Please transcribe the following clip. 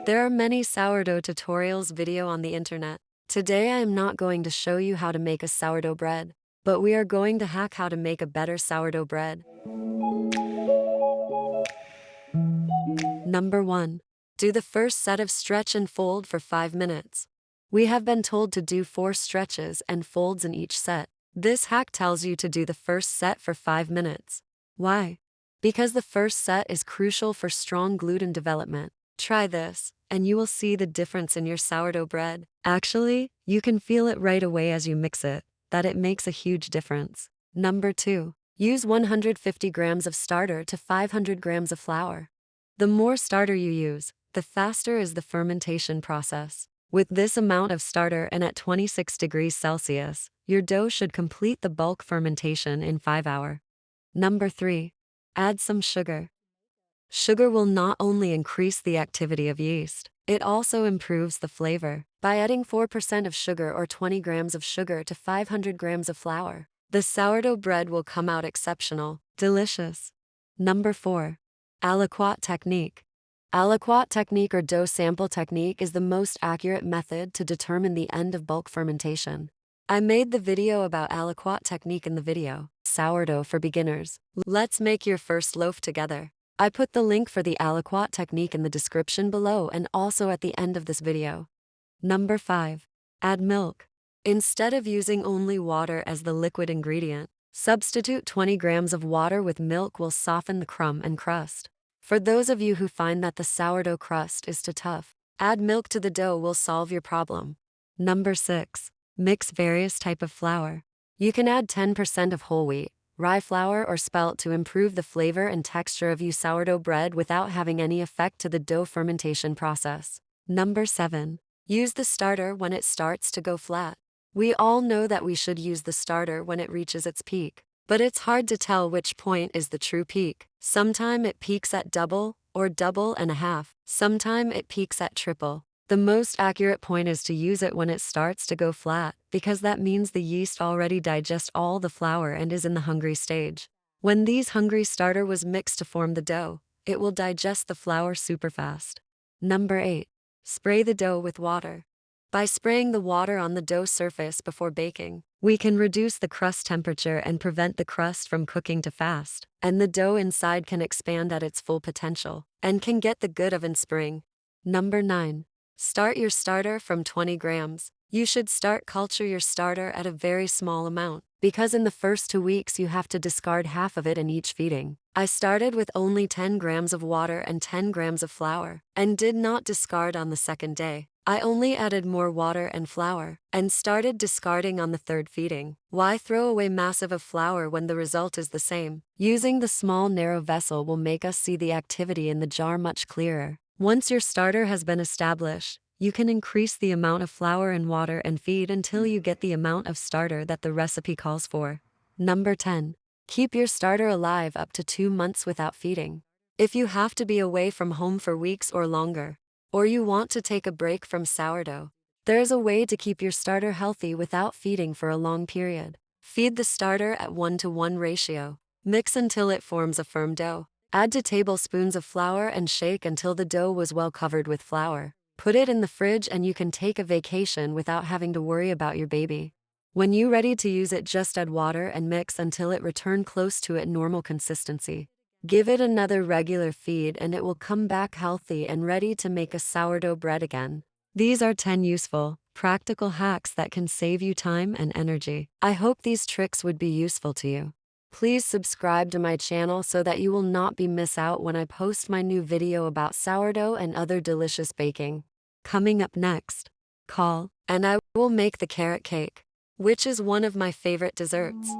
There are many sourdough tutorials video on the internet. Today I am not going to show you how to make a sourdough bread, but we are going to hack how to make a better sourdough bread. Number 1. Do the first set of stretch and fold for 5 minutes. We have been told to do 4 stretches and folds in each set. This hack tells you to do the first set for 5 minutes. Why? Because the first set is crucial for strong gluten development. Try this, and you will see the difference in your sourdough bread. Actually, you can feel it right away as you mix it, that it makes a huge difference. Number 2. Use 150 grams of starter to 500 grams of flour. The more starter you use, the faster is the fermentation process. With this amount of starter and at 26 degrees Celsius, your dough should complete the bulk fermentation in 5 hours. Number 3. Add some sugar. Sugar will not only increase the activity of yeast, it also improves the flavor. By adding 4% of sugar or 20 grams of sugar to 500 grams of flour, the sourdough bread will come out exceptional, delicious. Number 4. Aliquot technique. Aliquot technique or dough sample technique is the most accurate method to determine the end of bulk fermentation. I made the video about aliquot technique in the video, Sourdough for Beginners. Let's make your first loaf together. I put the link for the aliquot technique in the description below and also at the end of this video. Number 5. Add milk. Instead of using only water as the liquid ingredient, substitute 20 grams of water with milk will soften the crumb and crust. For those of you who find that the sourdough crust is too tough, add milk to the dough will solve your problem. Number 6. Mix various type of flour. You can add 10% of whole wheat, rye flour or spelt to improve the flavor and texture of your sourdough bread without having any effect to the dough fermentation process. Number 7. Use the starter when it starts to go flat. We all know that we should use the starter when it reaches its peak, but it's hard to tell which point is the true peak. Sometime it peaks at double or double and a half. Sometime it peaks at triple. The most accurate point is to use it when it starts to go flat, because that means the yeast already digest all the flour and is in the hungry stage. When these hungry starter was mixed to form the dough, it will digest the flour super fast. Number 8. Spray the dough with water. By spraying the water on the dough surface before baking, we can reduce the crust temperature and prevent the crust from cooking too fast, and the dough inside can expand at its full potential, and can get the good of in spring. Number 9. Start your starter from 20 grams. You should start culture your starter at a very small amount, because in the first 2 weeks you have to discard half of it in each feeding. I started with only 10 grams of water and 10 grams of flour, and did not discard on the second day. I only added more water and flour, and started discarding on the third feeding. Why throw away massive of flour when the result is the same? Using the small narrow vessel will make us see the activity in the jar much clearer. Once your starter has been established, you can increase the amount of flour and water and feed until you get the amount of starter that the recipe calls for. Number 10. Keep your starter alive up to 2 months without feeding. If you have to be away from home for weeks or longer, or you want to take a break from sourdough, there is a way to keep your starter healthy without feeding for a long period. Feed the starter at 1:1 ratio. Mix until it forms a firm dough. Add 2 tablespoons of flour and shake until the dough was well covered with flour. Put it in the fridge and you can take a vacation without having to worry about your baby. When you're ready to use it, just add water and mix until it return close to its normal consistency. Give it another regular feed and it will come back healthy and ready to make a sourdough bread again. These are 10 useful, practical hacks that can save you time and energy. I hope these tricks would be useful to you. Please subscribe to my channel so that you will not be miss out when I post my new video about sourdough and other delicious baking. Coming up next, call, and I will make the carrot cake, which is one of my favorite desserts.